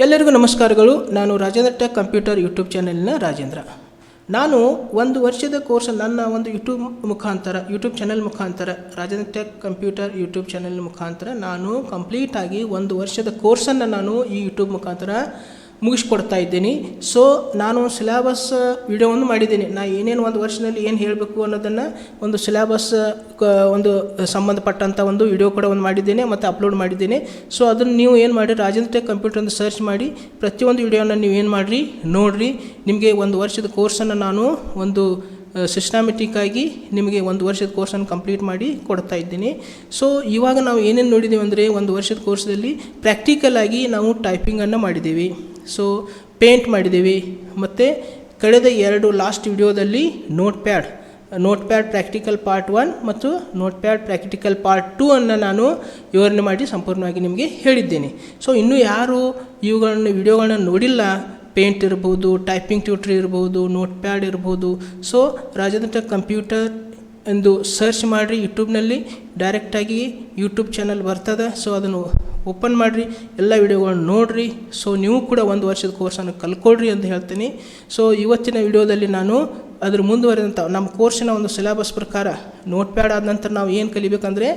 ಎಲ್ಲರಿಗೂ ನಮಸ್ಕಾರಗಳು. ನಾನು ರಾಜೇಂದ್ರ ಟೆಕ್ ಕಂಪ್ಯೂಟರ್ ಯೂಟ್ಯೂಬ್ ಚಾನೆಲ್ನ ರಾಜೇಂದ್ರ. ನಾನು ಒಂದು ವರ್ಷದ ಕೋರ್ಸ್ ನನ್ನ ಒಂದು ಯೂಟ್ಯೂಬ್ ಚಾನೆಲ್ ಮುಖಾಂತರ Rajendra tech computer YouTube channel ಮುಖಾಂತರ ನಾನು ಕಂಪ್ಲೀಟಾಗಿ ಒಂದು ವರ್ಷದ ಕೋರ್ಸನ್ನು ನಾನು ಈ ಯೂಟ್ಯೂಬ್ ಮುಖಾಂತರ ಮುಗಿಸ್ಕೊಡ್ತಾ ಇದ್ದೀನಿ. ಸೊ ನಾನು ಸಿಲೆಬಸ್ ವಿಡಿಯೋವನ್ನು ಮಾಡಿದ್ದೀನಿ. ನಾನು ಏನೇನು ಒಂದು ವರ್ಷದಲ್ಲಿ ಏನು ಹೇಳಬೇಕು ಅನ್ನೋದನ್ನು ಒಂದು ಸಿಲೆಬಸ್ ಒಂದು ಸಂಬಂಧಪಟ್ಟಂಥ ಒಂದು ವಿಡಿಯೋ ಕೂಡ ಒಂದು ಮಾಡಿದ್ದೇನೆ ಮತ್ತು ಅಪ್ಲೋಡ್ ಮಾಡಿದ್ದೇನೆ. ಸೊ ಅದನ್ನು ನೀವು ಏನು ಮಾಡಿ ರಾಜೇಂದ್ರ ಟೆಕ್ ಕಂಪ್ಯೂಟರ್ ಅಂತ ಸರ್ಚ್ ಮಾಡಿ ಪ್ರತಿಯೊಂದು ವಿಡಿಯೋನ ನೀವು ಏನು ಮಾಡಿರಿ ನೋಡಿರಿ. ನಿಮಗೆ ಒಂದು ವರ್ಷದ ಕೋರ್ಸನ್ನು ನಾನು ಒಂದು ಸಿಸ್ಟಮೆಟಿಕ್ಕಾಗಿ ನಿಮಗೆ ಒಂದು ವರ್ಷದ ಕೋರ್ಸನ್ನು ಕಂಪ್ಲೀಟ್ ಮಾಡಿ ಕೊಡ್ತಾ ಇದ್ದೀನಿ. ಸೊ ಇವಾಗ ನಾವು ಏನೇನು ನೋಡಿದ್ದೀವಿ ಅಂದರೆ ಒಂದು ವರ್ಷದ ಕೋರ್ಸಲ್ಲಿ ಪ್ರಾಕ್ಟಿಕಲಾಗಿ ನಾವು ಟೈಪಿಂಗನ್ನು ಮಾಡಿದ್ದೀವಿ, ಸೊ ಪೇಂಟ್ ಮಾಡಿದ್ದೀವಿ, ಮತ್ತು ಕಳೆದ ಎರಡು ಲಾಸ್ಟ್ ವಿಡಿಯೋದಲ್ಲಿ ನೋಟ್ ಪ್ಯಾಡ್ ಪ್ರಾಕ್ಟಿಕಲ್ ಪಾರ್ಟ್ 1 ಮತ್ತು ನೋಟ್ ಪ್ಯಾಡ್ ಪ್ರಾಕ್ಟಿಕಲ್ ಪಾರ್ಟ್ 2 ಅನ್ನು ನಾನು ವಿವರಣೆ ಮಾಡಿ ಸಂಪೂರ್ಣವಾಗಿ ನಿಮಗೆ ಹೇಳಿದ್ದೇನೆ. ಸೊ ಇನ್ನೂ ಯಾರು ವಿಡಿಯೋಗಳನ್ನ ನೋಡಿಲ್ಲ, ಪೇಂಟ್ ಇರ್ಬೋದು, ಟೈಪಿಂಗ್ ಟ್ಯೂಟರ್ ಇರ್ಬೋದು, ನೋಟ್ ಪ್ಯಾಡ್ ಇರ್ಬೋದು, ಸೊ ರಾಜೇಂದ್ರ ಟೆಕ್ ಕಂಪ್ಯೂಟರ್ ಎಂದು ಸರ್ಚ್ ಮಾಡಿರಿ. ಯೂಟ್ಯೂಬ್ನಲ್ಲಿ ಡೈರೆಕ್ಟಾಗಿ ಯೂಟ್ಯೂಬ್ ಚಾನಲ್ ಬರ್ತದೆ. ಸೊ ಅದನ್ನು ಓಪನ್ ಮಾಡಿರಿ, ಎಲ್ಲ ವಿಡಿಯೋಗಳನ್ನು ನೋಡಿರಿ. ಸೊ ನೀವು ಕೂಡ ಒಂದು ವರ್ಷದ ಕೋರ್ಸನ್ನು ಕಲ್ಕೊಳ್ರಿ ಅಂತ ಹೇಳ್ತೀನಿ. ಸೊ ಇವತ್ತಿನ ವಿಡಿಯೋದಲ್ಲಿ ನಾನು ಅದ್ರ ಮುಂದುವರೆದಂಥ ನಮ್ಮ ಕೋರ್ಸಿನ ಒಂದು ಸಿಲೆಬಸ್ ಪ್ರಕಾರ ನೋಟ್ ಪ್ಯಾಡ್ ಆದ ನಂತರ ನಾವು ಏನು ಕಲಿಬೇಕಂದ್ರೆ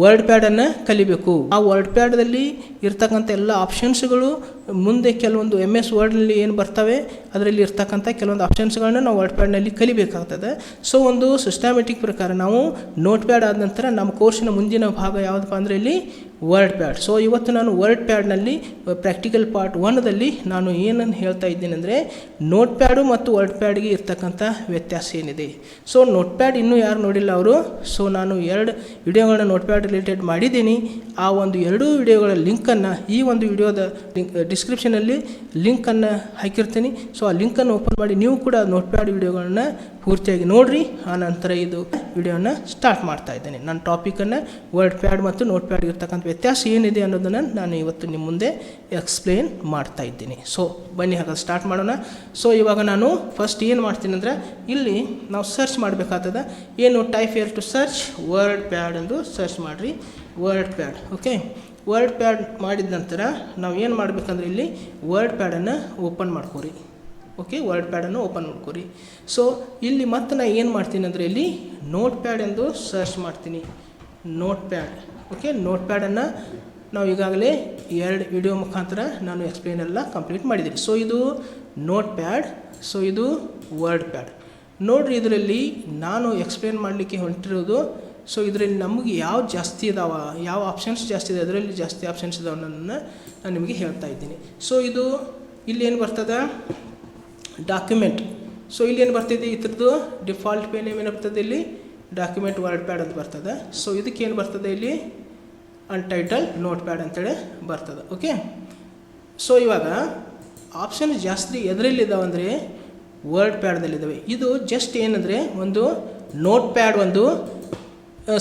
ವರ್ಡ್ ಪ್ಯಾಡನ್ನು ಕಲಿಬೇಕು. ಆ ವರ್ಡ್ ಪ್ಯಾಡ್ದಲ್ಲಿ ಇರ್ತಕ್ಕಂಥ ಎಲ್ಲ ಆಪ್ಷನ್ಸ್ಗಳು ಮುಂದೆ ಕೆಲವೊಂದು MS ವರ್ಡ್ನಲ್ಲಿ ಏನು ಬರ್ತವೆ ಅದರಲ್ಲಿ ಇರ್ತಕ್ಕಂಥ ಕೆಲವೊಂದು ಆಪ್ಷನ್ಸ್ಗಳನ್ನ ನಾವು ವರ್ಡ್ ಪ್ಯಾಡ್ನಲ್ಲಿ ಕಲಿಬೇಕಾಗ್ತದೆ. ಸೊ ಒಂದು ಸಿಸ್ಟಮೆಟಿಕ್ ಪ್ರಕಾರ ನಾವು ನೋಟ್ ಪ್ಯಾಡ್ ಆದ ನಂತರ ನಮ್ಮ ಕೋರ್ಸಿನ ಮುಂದಿನ ಭಾಗ ಯಾವುದಪ್ಪ ಅಂದರೆ ಇಲ್ಲಿ ವರ್ಡ್ ಪ್ಯಾಡ್. ಸೊ ಇವತ್ತು ನಾನು ವರ್ಡ್ ಪ್ಯಾಡ್ನಲ್ಲಿ ಪ್ರಾಕ್ಟಿಕಲ್ ಪಾರ್ಟ್ 1ದಲ್ಲಿ ನಾನು ಏನನ್ನು ಹೇಳ್ತಾ ಇದ್ದೀನಿ ಅಂದರೆ ನೋಟ್ ಪ್ಯಾಡು ಮತ್ತು ವರ್ಡ್ ಪ್ಯಾಡ್ಗೆ ಇರ್ತಕ್ಕಂಥ ವ್ಯತ್ಯಾಸ ಏನಿದೆ. ಸೊ ನೋಟ್ ಪ್ಯಾಡ್ ಇನ್ನೂ ಯಾರು ನೋಡಿಲ್ಲ ಅವರು, ಸೊ ನಾನು 2 ವಿಡಿಯೋಗಳನ್ನ ನೋಟ್ ಪ್ಯಾಡ್ ರಿಲೇಟೆಡ್ ಮಾಡಿದ್ದೀನಿ. ಆ ಒಂದು 2 ವಿಡಿಯೋಗಳ ಲಿಂಕನ್ನು ಈ ಒಂದು ವಿಡಿಯೋದ ಡಿಸ್ಕ್ರಿಪ್ಷನಲ್ಲಿ ಲಿಂಕನ್ನು ಹಾಕಿರ್ತೀನಿ. ಸೊ ಆ ಲಿಂಕನ್ನು ಓಪನ್ ಮಾಡಿ ನೀವು ಕೂಡ ನೋಟ್ ಪ್ಯಾಡ್ ವಿಡಿಯೋಗಳನ್ನ ಪೂರ್ತಿಯಾಗಿ ನೋಡಿರಿ. ಆ ನಂತರ ಇದು ವಿಡಿಯೋನ ಸ್ಟಾರ್ಟ್ ಮಾಡ್ತಾ ಇದ್ದೇನೆ. ನನ್ನ ಟಾಪಿಕನ್ನು ವರ್ಡ್ ಪ್ಯಾಡ್ ಮತ್ತು ನೋಟ್ ಪ್ಯಾಡ್ ಇರ್ತಕ್ಕಂಥ ವ್ಯತ್ಯಾಸ ಏನಿದೆ ಅನ್ನೋದನ್ನು ನಾನು ಇವತ್ತು ನಿಮ್ಮ ಮುಂದೆ ಎಕ್ಸ್ಪ್ಲೇನ್ ಮಾಡ್ತಾ ಇದ್ದೀನಿ. ಸೊ ಬನ್ನಿ ಹಾಗಾದ್ರೆ ಸ್ಟಾರ್ಟ್ ಮಾಡೋಣ. ಸೊ ಇವಾಗ ನಾನು ಫಸ್ಟ್ ಏನು ಮಾಡ್ತೀನಿ ಅಂದರೆ ಇಲ್ಲಿ ನಾವು ಸರ್ಚ್ ಮಾಡಬೇಕಾಗ್ತದೆ. ಏನು type here to search WordPad ಎಂದು ಸರ್ಚ್ ಮಾಡಿರಿ, WordPad. Okay, WordPad ಮಾಡಿದ ನಂತರ ನಾವು ಏನು ಮಾಡಬೇಕಂದ್ರೆ ಇಲ್ಲಿ ವರ್ಡ್ ಪ್ಯಾಡನ್ನು ಓಪನ್ ಮಾಡ್ಕೋರಿ. ಓಕೆ, ವರ್ಡ್ ಪ್ಯಾಡನ್ನು ಓಪನ್ ಮಾಡ್ಕೋರಿ. ಸೊ ಇಲ್ಲಿ ಮತ್ತೆ ನಾನು ಏನು ಮಾಡ್ತೀನಿ ಅಂದರೆ ಇಲ್ಲಿ ನೋಟ್ ಪ್ಯಾಡ್ ಎಂದು ಸರ್ಚ್ ಮಾಡ್ತೀನಿ, ನೋಟ್ ಪ್ಯಾಡ್. ಓಕೆ, ನೋಟ್ ಪ್ಯಾಡನ್ನು ನಾವು ಈಗಾಗಲೇ 2 ವಿಡಿಯೋ ಮುಖಾಂತರ ನಾನು ಎಕ್ಸ್ಪ್ಲೇನ್ ಎಲ್ಲ ಕಂಪ್ಲೀಟ್ ಮಾಡಿದ್ದೀನಿ. ಸೊ ಇದು ನೋಟ್ ಪ್ಯಾಡ್, ಸೊ ಇದು ವರ್ಡ್ ಪ್ಯಾಡ್. ನೋಡಿರಿ, ಇದರಲ್ಲಿ ನಾನು ಎಕ್ಸ್ಪ್ಲೇನ್ ಮಾಡಲಿಕ್ಕೆ ಹೊಂಟಿರೋದು. ಸೊ ಇದರಲ್ಲಿ ನಮಗೆ ಯಾವ್ದು ಜಾಸ್ತಿ ಇದಾವೆ, ಯಾವ ಆಪ್ಷನ್ಸ್ ಜಾಸ್ತಿ ಇದೆ, ಅದರಲ್ಲಿ ಜಾಸ್ತಿ ಆಪ್ಷನ್ಸ್ ಇದಾವೆ ಅನ್ನೋದನ್ನು ನಾನು ನಿಮಗೆ ಹೇಳ್ತಾ ಇದ್ದೀನಿ. ಸೊ ಇದು ಇಲ್ಲಿ ಏನು ಬರ್ತದೆ ಡಾಕ್ಯುಮೆಂಟ್. ಸೊ ಇಲ್ಲಿ ಏನು ಬರ್ತಿದೆ ಇದ್ರದ್ದು ಡಿಫಾಲ್ಟ್ ಪೇ ನೇಮ್ ಏನು ಬರ್ತದೆ ಇಲ್ಲಿ ಡಾಕ್ಯುಮೆಂಟ್ ವರ್ಡ್ ಪ್ಯಾಡ್ ಅಂತ ಬರ್ತದೆ. ಸೊ ಇದಕ್ಕೆ ಏನು ಬರ್ತದೆ ಇಲ್ಲಿ ಅನ್ಟೈಟಲ್ ನೋಟ್ ಪ್ಯಾಡ್ ಅಂತೇಳಿ ಬರ್ತದೆ. ಓಕೆ, ಸೊ ಇವಾಗ ಆಪ್ಷನ್ ಜಾಸ್ತಿ ಎದರಲ್ಲಿದ್ದಾವೆ ಅಂದರೆ ವರ್ಡ್ ಪ್ಯಾಡ್ದಲ್ಲಿದ್ದಾವೆ. ಇದು ಜಸ್ಟ್ ಏನಂದರೆ ಒಂದು ನೋಟ್ ಪ್ಯಾಡ್, ಒಂದು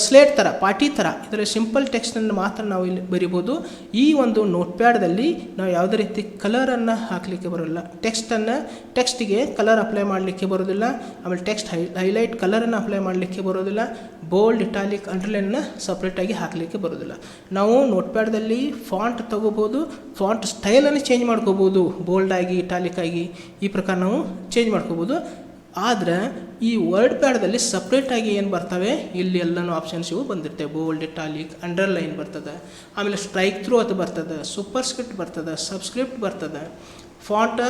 ಸ್ಲೇಟ್ ಥರ, ಪಾಟಿ ಥರ. ಇದರ ಸಿಂಪಲ್ ಟೆಕ್ಸ್ಟನ್ನು ಮಾತ್ರ ನಾವು ಇಲ್ಲಿ ಬರಿಬೋದು. ಈ ಒಂದು ನೋಟ್ ಪ್ಯಾಡ್ದಲ್ಲಿ ನಾವು ಯಾವುದೇ ರೀತಿ ಕಲರನ್ನು ಹಾಕಲಿಕ್ಕೆ ಬರೋಲ್ಲ. ಟೆಕ್ಸ್ಟಿಗೆ ಕಲರ್ ಅಪ್ಲೈ ಮಾಡಲಿಕ್ಕೆ ಬರೋದಿಲ್ಲ. ಆಮೇಲೆ ಟೆಕ್ಸ್ಟ್ ಹೈಲೈಟ್ ಕಲರನ್ನು ಅಪ್ಲೈ ಮಾಡಲಿಕ್ಕೆ ಬರೋದಿಲ್ಲ. ಬೋಲ್ಡ್, ಇಟಾಲಿಕ್, ಅಂಡರ್ಲೈನ್ನ ಸಪ್ರೇಟಾಗಿ ಹಾಕಲಿಕ್ಕೆ ಬರೋದಿಲ್ಲ. ನಾವು ನೋಟ್ ಪ್ಯಾಡ್ದಲ್ಲಿ ಫಾಂಟ್ ತೊಗೋಬೋದು, ಫಾಂಟ್ ಸ್ಟೈಲನ್ನು ಚೇಂಜ್ ಮಾಡ್ಕೋಬೋದು, ಬೋಲ್ಡಾಗಿ, ಇಟಾಲಿಕ್ಕಾಗಿ ಈ ಪ್ರಕಾರ ನಾವು ಚೇಂಜ್ ಮಾಡ್ಕೋಬೋದು. ಆದರೆ ಈ ವರ್ಡ್ ಪ್ಯಾಡ್ದಲ್ಲಿ ಸಪ್ರೇಟಾಗಿ ಏನು ಬರ್ತವೆ ಇಲ್ಲಿ ಎಲ್ಲನೂ ಆಪ್ಷನ್ಸ್ ಇವು ಬಂದಿರ್ತವೆ. ಬೋಲ್ಡ್, ಇಟಾಲಿಕ್, ಅಂಡರ್ಲೈನ್ ಬರ್ತದೆ, ಆಮೇಲೆ ಸ್ಟ್ರೈಕ್ ಥ್ರೂ ಅದು ಬರ್ತದೆ, ಸೂಪರ್ ಸ್ಕ್ರಿಪ್ಟ್ ಬರ್ತದೆ, ಸಬ್ಸ್ಕ್ರಿಪ್ಟ್ ಬರ್ತದೆ, ಫಾಂಟ್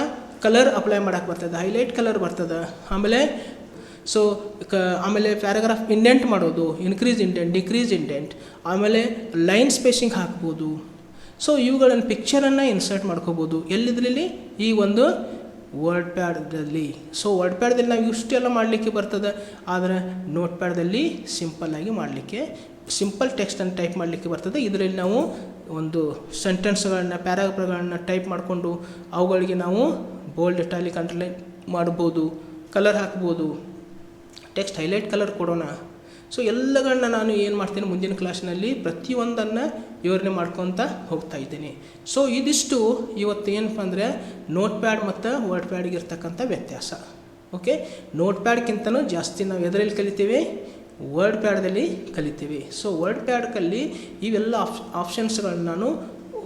ಕಲರ್ ಅಪ್ಲೈ ಮಾಡೋಕ್ಕೆ ಬರ್ತದೆ, ಹೈಲೈಟ್ ಕಲರ್ ಬರ್ತದೆ, ಆಮೇಲೆ ಆಮೇಲೆ ಪ್ಯಾರಾಗ್ರಾಫ್ ಇಂಡೆಂಟ್ ಮಾಡೋದು, ಇನ್ಕ್ರೀಸ್ ಇಂಡೆಂಟ್, ಡಿಕ್ರೀಸ್ ಇಂಡೆಂಟ್, ಆಮೇಲೆ ಲೈನ್ ಸ್ಪೇಸಿಂಗ್ ಹಾಕ್ಬೋದು. ಸೊ ಇವುಗಳನ್ನು ಪಿಕ್ಚರನ್ನು ಇನ್ಸರ್ಟ್ ಮಾಡ್ಕೋಬೋದು ಎಲ್ಲಿದ್ರಲ್ಲಿ ಈ ಒಂದು ವರ್ಡ್ ಪ್ಯಾಡ್ದಲ್ಲಿ. ಸೊ ವರ್ಡ್ ಪ್ಯಾಡ್ದಲ್ಲಿ ನಾವು ಇಷ್ಟೆಲ್ಲ ಮಾಡಲಿಕ್ಕೆ ಬರ್ತದೆ. ಆದರೆ ನೋಟ್ ಪ್ಯಾಡ್ದಲ್ಲಿ ಸಿಂಪಲ್ಲಾಗಿ ಮಾಡಲಿಕ್ಕೆ, ಸಿಂಪಲ್ ಟೆಕ್ಸ್ಟನ್ನು ಟೈಪ್ ಮಾಡಲಿಕ್ಕೆ ಬರ್ತದೆ. ಇದರಲ್ಲಿ ನಾವು ಒಂದು ಸೆಂಟೆನ್ಸ್ಗಳನ್ನ, ಪ್ಯಾರಾಗ್ರಾಫ್ಗಳನ್ನ ಟೈಪ್ ಮಾಡಿಕೊಂಡು ಅವುಗಳಿಗೆ ನಾವು ಬೋಲ್ಡ್, ಇಟಾಲಿಕ್, ಅಂಡರ್ಲೈನ್ ಮಾಡ್ಬೋದು, ಕಲರ್ ಹಾಕ್ಬೋದು, ಟೆಕ್ಸ್ಟ್ ಹೈಲೈಟ್ ಕಲರ್ ಕೊಡೋಣ. ಸೊ ಎಲ್ಲಗಳನ್ನ ನಾನು ಏನು ಮಾಡ್ತೀನಿ ಮುಂದಿನ ಕ್ಲಾಸ್ನಲ್ಲಿ ಪ್ರತಿಯೊಂದನ್ನು ವಿವರಣೆ ಮಾಡ್ಕೊತ ಹೋಗ್ತಾ ಇದ್ದೀನಿ. ಸೊ ಇದಿಷ್ಟು ಇವತ್ತು ಏನಪ್ಪ ಅಂದರೆ ನೋಟ್ ಪ್ಯಾಡ್ ಮತ್ತು ವರ್ಡ್ ಪ್ಯಾಡ್ಗೆ ಇರ್ತಕ್ಕಂಥ ವ್ಯತ್ಯಾಸ. ಓಕೆ, ನೋಟ್ ಪ್ಯಾಡ್ಗಿಂತನೂ ಜಾಸ್ತಿ ನಾವು ಎದರಲ್ಲಿ ಕಲಿತೀವಿ, ವರ್ಡ್ ಪ್ಯಾಡ್ದಲ್ಲಿ ಕಲಿತೀವಿ. ಸೊ ವರ್ಡ್ ಪ್ಯಾಡ್ಕಲ್ಲಿ ಇವೆಲ್ಲ ಆಪ್ಷನ್ಸ್ಗಳನ್ನ ನಾನು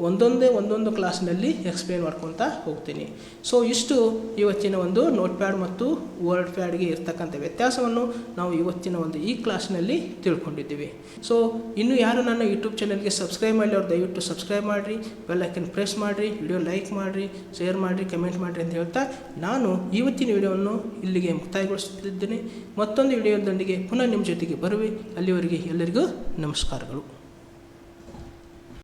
ಒಂದೊಂದು ಕ್ಲಾಸ್ನಲ್ಲಿ ಎಕ್ಸ್ಪ್ಲೇನ್ ಮಾಡ್ಕೊತಾ ಹೋಗ್ತೀನಿ. ಸೊ ಇಷ್ಟು ಇವತ್ತಿನ ಒಂದು ನೋಟ್ ಪ್ಯಾಡ್ ಮತ್ತು ವರ್ಡ್ ಪ್ಯಾಡ್ಗೆ ಇರ್ತಕ್ಕಂಥ ವ್ಯತ್ಯಾಸವನ್ನು ನಾವು ಇವತ್ತಿನ ಒಂದು ಈ ಕ್ಲಾಸ್ನಲ್ಲಿ ತಿಳ್ಕೊಂಡಿದ್ದೀವಿ. ಸೊ ಇನ್ನೂ ಯಾರು ನನ್ನ ಯೂಟ್ಯೂಬ್ ಚಾನಲ್ಗೆ ಸಬ್ಸ್ಕ್ರೈಬ್ ಮಾಡಿ ಅವ್ರು ದಯವಿಟ್ಟು ಸಬ್ಸ್ಕ್ರೈಬ್ ಮಾಡಿರಿ, ಬೆಲ್ ಐಕನ್ ಪ್ರೆಸ್ ಮಾಡಿರಿ, ವಿಡಿಯೋ ಲೈಕ್ ಮಾಡಿರಿ, ಶೇರ್ ಮಾಡಿರಿ, ಕಮೆಂಟ್ ಮಾಡಿರಿ ಅಂತ ಹೇಳ್ತಾ ನಾನು ಇವತ್ತಿನ ವಿಡಿಯೋವನ್ನು ಇಲ್ಲಿಗೆ ಮುಕ್ತಾಯಗೊಳಿಸುತ್ತಿದ್ದೇನೆ. ಮತ್ತೊಂದು ವಿಡಿಯೋದೊಂದಿಗೆ ಪುನಃ ನಿಮ್ಮ ಜೊತೆಗೆ ಬರುವೆ. ಅಲ್ಲಿವರೆಗೆ ಎಲ್ಲರಿಗೂ ನಮಸ್ಕಾರಗಳು.